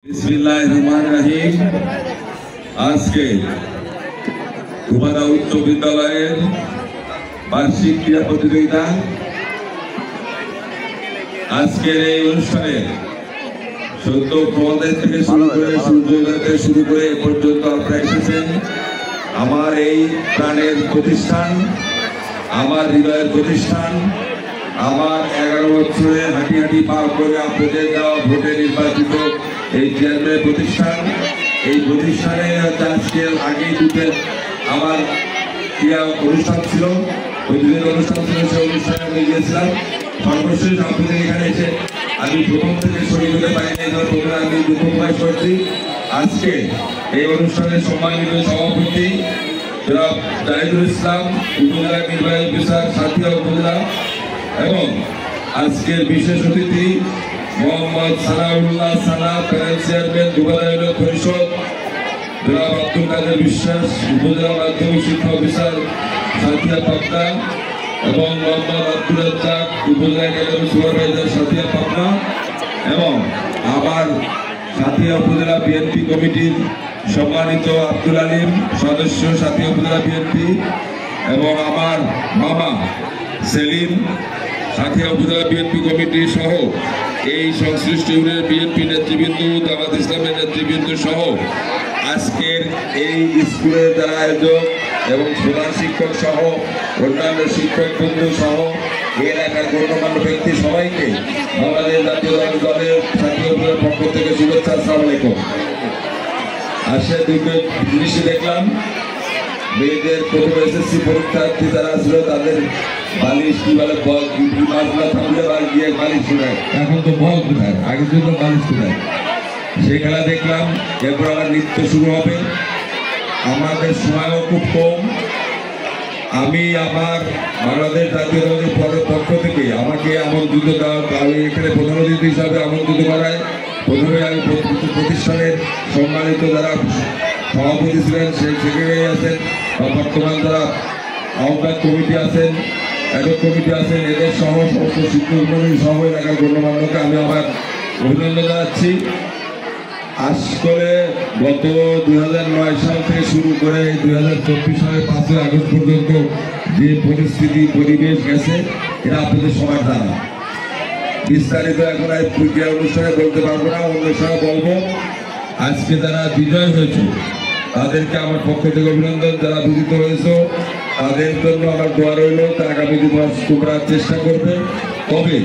বিসমিল্লাহিররহমানিররহিম। আজকে কুমারা উচ্চ বিদ্যালয়ের বার্ষিক ক্রীড়া প্রতিযোগিতা। আজকের এই অনুষ্ঠানে সদ্য প্রবাদের থেকে শুরু করে সূর্যোদয় থেকে শুরু করে এ পর্যন্ত আপনারা এসেছেন। আমার এই প্রাণের প্রতিষ্ঠান, আমার হৃদয়ের প্রতিষ্ঠান, আমার 11 বছরে হাঁটি হাঁটি পার করে আপনাদের দেওয়া ভোটে নির্বাচিত এই চেয়ারম্যান প্রতিষ্ঠান। এই প্রতিষ্ঠানে আজকে আগেই দুটো আমার ক্রীড়া অনুষ্ঠান ছিল, প্রতিদিন অনুষ্ঠান ছিল, সেই অনুষ্ঠানে আমি গিয়েছিলাম। সর্বশেষ আপনাদের এখানে এসে আমি প্রথম থেকে শরীর হতে পারিনি, প্রথমে আমি দুঃখ প্রকাশ করছি। আজকে এই অনুষ্ঠানের সম্মানিত সভাপতি জনাব জাহিদুল ইসলাম, উপজেলা নির্বাহী অফিসার, সাথিয়া উপজেলা, এবং আজকের বিশেষ অতিথি মোহাম্মদ সানাউল্লাহ সানা, প্যানেল চেয়ারম্যান যুবদল পরিষদ, জনাব আব্দুল কাদের বিশ্বাস, উপজেলা মাধ্যমিক শিক্ষা অফিসার, সাথিয়া পাবনা, এবং মোহাম্মদ আব্দুল রাজ্জাক, উপজেলা একাডেমি সুপারভাইজার, সাথিয়া পাবনা, এবং আমার সাথিয়া উপজেলা বিএনপি কমিটির সম্মানিত আব্দুল আলিম, সদস্য সাথিয়া উপজেলা বিএনপি, এবং আমার মামা সেলিম, সাথিয়া উপজেলা বিএনপি কমিটি সহ এই সংশ্লিষ্ট ইউনিয়নের বিএনপি নেতৃবৃন্দ, জামাত ইসলামের নেতৃবৃন্দ সহ আজকের এই স্কুলের যারা আয়োজক এবং প্রধান শিক্ষক সহ অন্যান্য শিক্ষক বন্ধু সহ এই এলাকার গণ্যমান্য ব্যক্তি সবাইকে বাংলাদেশ জাতীয় দলের সাথীয় পক্ষ থেকে শুভেচ্ছা। আসসালামু আলাইকুম। আসে দুটো জিনিস দেখলাম, মেয়েদের প্রথম এসএসসি পরীক্ষার্থী যারা ছিল তাদের বালিশ কি বলে মাছগুলো থাকলে গিয়ে বালিশ শোনায়, এখন তো বল কোথায়, আগে তো বালিশ শোনায়। সেই খেলা দেখলাম। এরপর আবার নৃত্য শুরু হবে। আমাদের সময়ও খুব কম। আমি আমার বাংলাদেশ জাতীয় দলের পক্ষ থেকে আমাকে আমন্ত্রিত আমি এখানে প্রধান অতিথি হিসাবে আমন্ত্রিত করায় প্রথমে আমি প্রতিষ্ঠানের সম্মানিত যারা সভাপতি ছিলেন, সেই সেক্রেটারি আছেন, বর্তমান যারা আহ্বায়ক কমিটি আছেন, একক কমিটি আছেন, এদের সহ সমস্ত শিক্ষক কমিটি সহ এলাকার গণ্যমান্যকে আমি আমার অভিনন্দন জানাচ্ছি। আসলে গত 2009 সাল থেকে শুরু করে 2024 সালের 5 আগস্ট পর্যন্ত যে পরিস্থিতি পরিবেশ গেছে এটা আপনাদের সবার জানা। বিস্তারিত এখন ক্রীড়া অনুষ্ঠানে বলতে পারবো না, অন্য সময় বলবো। আজকে যারা বিজয় হয়েছে তাদেরকে আমার পক্ষ থেকে অভিনন্দন। যারা বিজিত হয়েছে তাদের জন্য আমার দোয়া রইল, তা আগামী 2 মাস তোমরা চেষ্টা করবে। তবে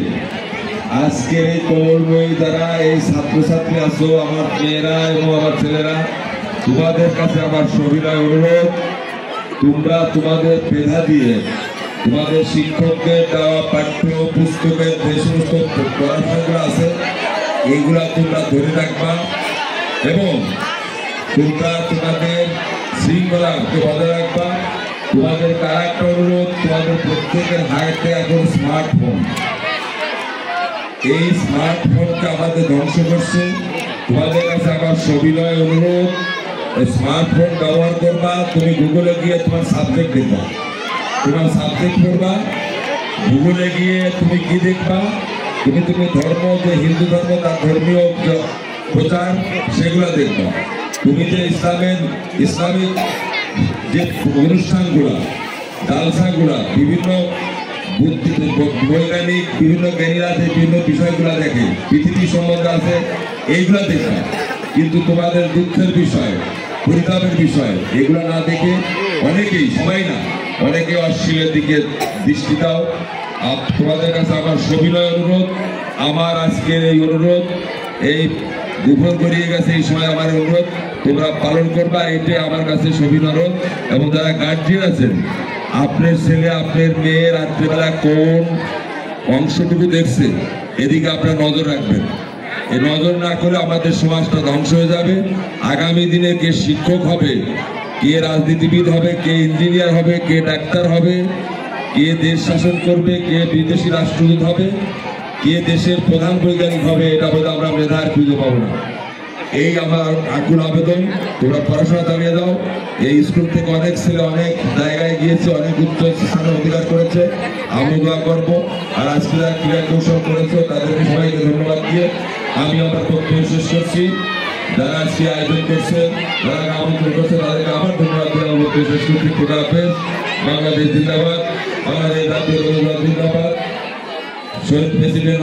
আজকের এই কমলময়ী যারা এই ছাত্রছাত্রী আছো, আমার মেয়েরা এবং আমার ছেলেরা, তোমাদের কাছে আমার সবিনয় অনুরোধ, তোমরা তোমাদের মেধা দিয়ে তোমাদের শিক্ষকদের দেওয়া পাঠ্য পুস্তকের যে সমস্ত পড়াশোনাগুলো আছে এইগুলা তোমরা ধরে রাখবা, এবং তোমরা তোমাদের শৃঙ্খলাকে বজায় রাখবা। তোমাদের আরেকটা অনুরোধ, তোমাদের প্রত্যেকের হাতে এখন স্মার্টফোন। এই স্মার্টফোনকে আমাদের ধ্বংস করছে। তোমাদের কাছে আমার সবিনয় অনুরোধ, স্মার্টফোন ব্যবহার করবা। তুমি গুগলে গিয়ে তোমার সাবজেক্ট দেখবা, তোমার সাবজেক্ট পড়বা। গুগলে গিয়ে তুমি কি দেখবা, তুমি ধর্ম, যে হিন্দু ধর্ম তার ধর্মীয় প্রচার সেগুলো দেখবা। তুমি যে ইসলামিক যে অনুষ্ঠানগুলা, জালসাগুলা, বিভিন্ন বৈজ্ঞানিক বিভিন্ন জ্ঞানীরা যে বিভিন্ন বিষয়গুলো দেখে, পৃথিবী সম্বন্ধে আছে, এইগুলা দেখে। কিন্তু তোমাদের দুঃখের বিষয়, পরিতাপের বিষয়, এগুলো না দেখে অনেকেই, সবাই না, অনেকে অশ্লীলের দিকে দৃষ্টি দাও। তোমাদের কাছে আমার সবিনয় অনুরোধ, আমার আজকের এই অনুরোধ, এই দুপুর গড়িয়ে গেছে, এই সময় আমার অনুরোধ তোমরা পালন করবা, এটাই আমার কাছে সবিনয় অনুরোধ। এবং যারা গার্জিয়ান আছেন, আপনার ছেলে আপনার মেয়ে রাত্রেবেলা কোন অংশটুকু দেখছে এদিকে আপনার নজর রাখবেন। এই নজর না করলে আমাদের সমাজটা ধ্বংস হয়ে যাবে। আগামী দিনে কে শিক্ষক হবে, কে রাজনীতিবিদ হবে, কে ইঞ্জিনিয়ার হবে, কে ডাক্তার হবে, কে দেশ শাসন করবে, কে বিদেশি রাষ্ট্রদূত হবে, কে দেশের প্রধান বৈজ্ঞানিক হবে, এটা বোধহয় আমরা মেধার খুঁজে পাবো না। এই আমার আকুল আবেদন, তোমরা পড়াশোনা চালিয়ে দাও। এই স্কুল থেকে অনেক ছেলে অনেক জায়গায় গিয়েছে, অনেক উচ্চ স্থানের অধিকার করেছে, আমি দোয়া করবো। আর আজকে যারা ক্রীড়া কৌশল করেছে তাদেরকে সবাইকে ধন্যবাদ দিয়ে আমি আমার বক্তব্য শেষ করছি। যারা আজকে আয়োজন করছে, যারা আমন্ত্রণ করছে, তাদেরকে আবার ধন্যবাদ দেওয়া হচ্ছে। শেষ করছি, খোদা হাফেজ। বাংলাদেশ জিন্দাবাদ, বাংলাদেশ জাতীয় জিন্দাবাদ, শহীদ প্রেসিডেন্ট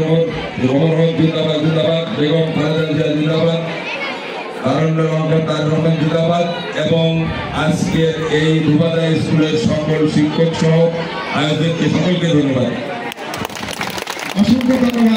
ওমর হক জিন্দাবাদ জিন্দাবাদ, বেগম খালেদা জিয়া জিন্দাবাদ, তারুণ্যের রহমান তারেক রহমান জিন্দাবাদ এবং আজকের এই রুবাদা স্কুলের সকল শিক্ষক সহ আয়োজককে সকলকে ধন্যবাদ। অসংখ্য ধন্যবাদ।